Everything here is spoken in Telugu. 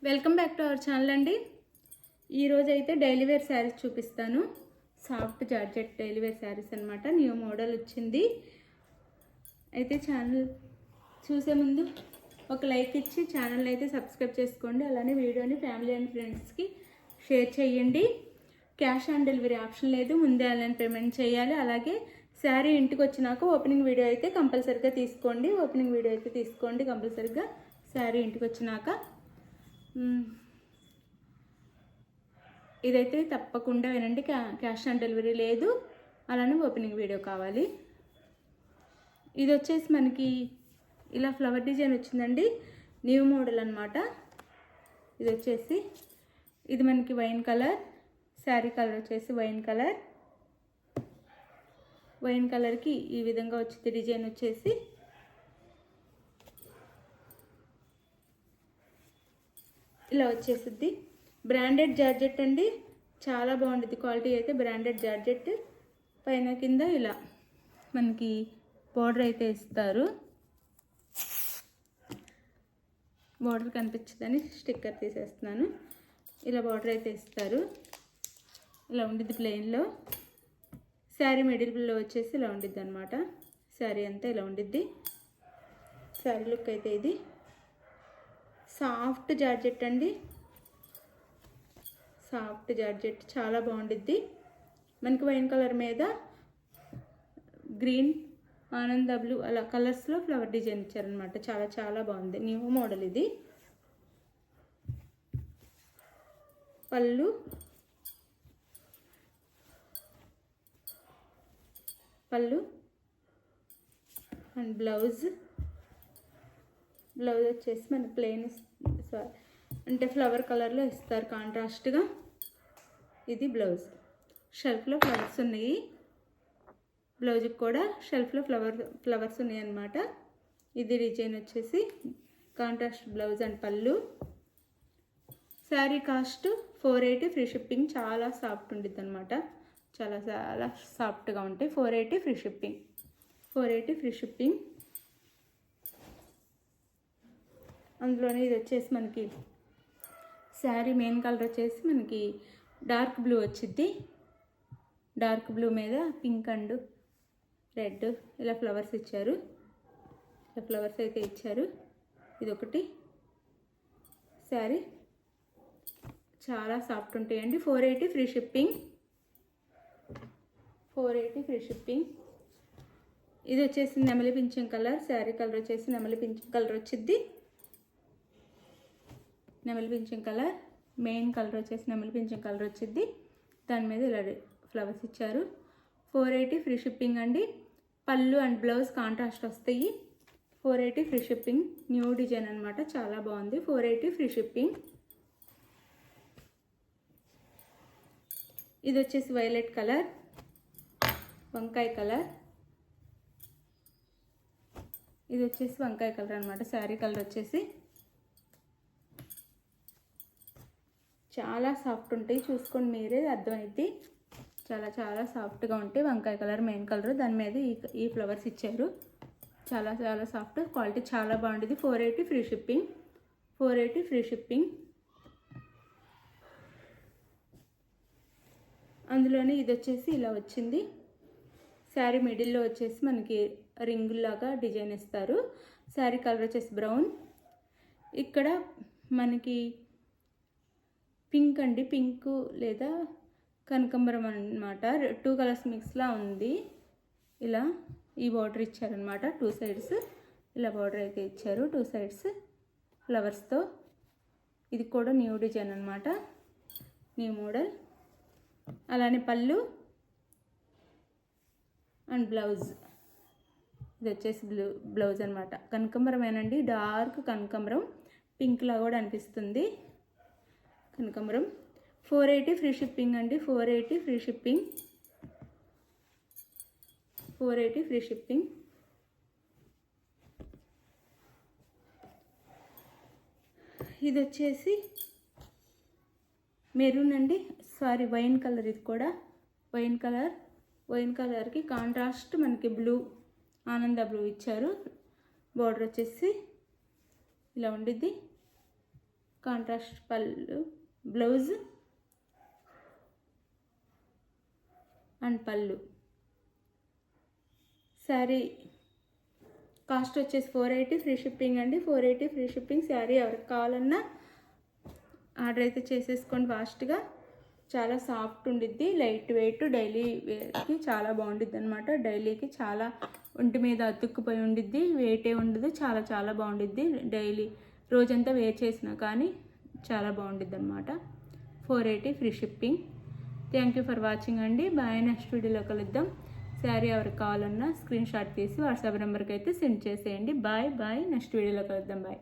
Welcome back to our channel అండి. ఈరోజు అయితే డైలీ వేర్ శారీస్ చూపిస్తాను. Soft georgette daily wear sarees అనమాట. న్యూ మోడల్ వచ్చింది. అయితే ఛానల్ చూసే ముందు ఒక లైక్ ఇచ్చి ఛానల్ అయితే సబ్స్క్రైబ్ చేసుకోండి. అలానే వీడియోని ఫ్యామిలీ అండ్ ఫ్రెండ్స్కి షేర్ చేయండి. క్యాష్ ఆన్ డెలివరీ ఆప్షన్ లేదు, ముందే ఆన్లైన్ పేమెంట్ చేయాలి. అలాగే శారీ ఇంటికి వచ్చినాక ఓపెనింగ్ వీడియో అయితే కంపల్సరీగా తీసుకోండి. ఓపెనింగ్ వీడియో అయితే తీసుకోండి కంపల్సరీగా శారీ ఇంటికి వచ్చినాక. ఇదైతే తప్పకుండా వినండి. క్యాష్ ఆన్ డెలివరీ లేదు, అలానే ఓపెనింగ్ వీడియో కావాలి. ఇది వచ్చేసి మనకి ఇలా ఫ్లవర్ డిజైన్ వచ్చిందండి. న్యూ మోడల్ అనమాట. ఇది వచ్చేసి ఇది మనకి వైన్ కలర్, శారీ కలర్ వచ్చేసి వైన్ కలర్. వైన్ కలర్కి ఈ విధంగా వచ్చింది డిజైన్ వచ్చేసి. ఇలా వచ్చేసిద్ది. బ్రాండెడ్ జార్జెట్ అండి, చాలా బాగుంటుంది క్వాలిటీ అయితే. బ్రాండెడ్ జార్జెట్ పైన కింద ఇలా మనకి బార్డర్ అయితే ఇస్తారు. బార్డర్ కనిపించదని స్టిక్కర్ తీసేస్తున్నాను. ఇలా బార్డర్ అయితే ఇస్తారు. ఇలా ఉండిద్ది ప్లెయిన్లో. శారీ మిడిల్లో వచ్చేసి ఇలా ఉండిద్ది అనమాట. శారీ అంతా ఇలా ఉండిద్ది. శారీ లుక్ అయితే ఇది సాఫ్ట్ జార్జెట్ అండి. సాఫ్ట్ జార్జెట్ చాలా బాగుండిద్ది. మనకి వైన్ కలర్ మీద గ్రీన్, ఆనంద బ్లూ అలా కలర్స్లో ఫ్లవర్ డిజైన్ ఇచ్చారనమాట. చాలా చాలా బాగుంది. న్యూ మోడల్ ఇది. పళ్ళు, పళ్ళు అండ్ బ్లౌజ్. బ్లౌజ్ వచ్చేసి మనకి ప్లెయిన్ అంటే ఫ్లవర్ కలర్లో ఇస్తారు కాంట్రాస్ట్గా. ఇది బ్లౌజ్. షెల్ఫ్లో ఫ్లవర్స్ ఉన్నాయి. బ్లౌజ్కి కూడా షెల్ఫ్లో ఫ్లవర్స్ ఉన్నాయి అన్నమాట. ఇది డిజైన్ వచ్చేసి కాంట్రాస్ట్ బ్లౌజ్ అండ్ పళ్ళు. Sari cost 480 free shipping. చాలా సాఫ్ట్ ఉండిద్ది అనమాట. చాలా చాలా సాఫ్ట్గా ఉంటాయి. 480 ఫ్రీ షిప్పింగ్. 480 free shipping. అందులోనే ఇది వచ్చేసి మనకి శారీ మెయిన్ కలర్ వచ్చేసి మనకి డార్క్ బ్లూ వచ్చింది. డార్క్ బ్లూ మీద పింక్ అండ్ రెడ్ ఇలా ఫ్లవర్స్ ఇచ్చారు. ఇలా ఫ్లవర్స్ అయితే ఇచ్చారు. ఇదొకటి. శారీ చాలా సాఫ్ట్ ఉంటాయండి. 480 ఫ్రీ షిప్పింగ్. 480 free shipping. ఇది వచ్చేసి నెమలి పింఛం కలర్. శారీ కలర్ వచ్చేసి నెమలి పింఛం కలర్ వచ్చింది. నెమలి పింఛం కలర్. మెయిన్ కలర్ వచ్చేసి నెమలి పింఛం కలర్ వచ్చింది. దాని మీద ఇలా ఫ్లవర్స్ ఇచ్చారు. 480 ఫ్రీ షిప్పింగ్ అండి. పళ్ళు అండ్ బ్లౌజ్ కాంట్రాస్ట్ వస్తాయి. 480 ఫ్రీ షిప్పింగ్. న్యూ డిజైన్ అనమాట. చాలా బాగుంది. 480 ఫ్రీ షిప్పింగ్. ఇది వచ్చేసి వైలెట్ కలర్, వంకాయ కలర్. ఇది వచ్చేసి వంకాయ కలర్ అనమాట. శారీ కలర్ వచ్చేసి చాలా సాఫ్ట్ ఉంటాయి. చూసుకోండి మీరే అర్థమైంది. చాలా చాలా సాఫ్ట్గా ఉంటాయి. వంకాయ కలర్ మెయిన్ కలర్. దాని మీద ఈ ఫ్లవర్స్ ఇచ్చారు. చాలా చాలా సాఫ్ట్. క్వాలిటీ చాలా బాగుంటుంది. 480 ఫ్రీ షిప్పింగ్. 480 free shipping. అందులోనే ఇది వచ్చేసి ఇలా వచ్చింది. శారీ మిడిల్లో వచ్చేసి మనకి రింగుల్లాగా డిజైన్ ఇస్తారు. శారీ కలర్ వచ్చేసి బ్రౌన్. ఇక్కడ మనకి పింక్ అండి, పింక్ లేదా కనకాంబరం అన్నమాట. 2 కలర్స్ మిక్స్లా ఉంది. ఇలా ఈ బార్డర్ ఇచ్చారనమాట. 2 సైడ్స్ ఇలా బార్డర్ అయితే ఇచ్చారు. 2 సైడ్స్ ఫ్లవర్స్తో. ఇది కూడా న్యూ డిజైన్ అనమాట. New model. అలానే పళ్ళు అండ్ బ్లౌజ్. ఇది వచ్చేసి బ్లౌజ్ అనమాట. కనకాంబరమేనండి, డార్క్ కనకాంబరం. పింక్లా కూడా అనిపిస్తుంది కనకాంబరం. 480 ఫ్రీ షిప్పింగ్ అండి. 480 ఫ్రీ షిప్పింగ్. 480 free shipping. ఇది వచ్చేసి మెరూన్ అండి. Sorry wine colour. ఇది కూడా వైన్ కలర్. వైన్ కలర్కి కాంట్రాస్ట్ మనకి బ్లూ, ఆనంద బ్లూ ఇచ్చారు. బార్డర్ వచ్చేసి ఇలా ఉండిద్ది. కాంట్రాస్ట్ పళ్ళు, బ్లౌజ్ అండ్ పళ్ళు. శారీ కాస్ట్ వచ్చేసి 480 ఫ్రీ షిప్పింగ్ అండి. 480 ఫ్రీ షిప్పింగ్. శారీ ఎవరికి కావాలన్నా ఆర్డర్ అయితే చేసేసుకోండి ఫాస్ట్గా. చాలా సాఫ్ట్ ఉండిద్ది, లైట్ వెయిట్, డైలీ వేర్కి చాలా బాగుండిద్ది అనమాట. డైలీకి చాలా ఒంటి మీద అతుక్కుపోయి ఉండిద్ది, వెయిటే ఉండదు, చాలా చాలా బాగుండిద్ది. డైలీ రోజంతా వేర్ చేసినా కానీ చాలా బాగుండిద్ది అనమాట. 480 free shipping. Thank you for watching అండి. బాయ్. నెక్స్ట్ వీడియోలో కలుద్దాం. శారీ ఎవరికి కావాలన్నా స్క్రీన్ షాట్ తీసి వాట్సాప్ నెంబర్కి అయితే సెండ్ చేసేయండి. Bye bye. నెక్స్ట్ వీడియోలో కలుద్దాం. బాయ్.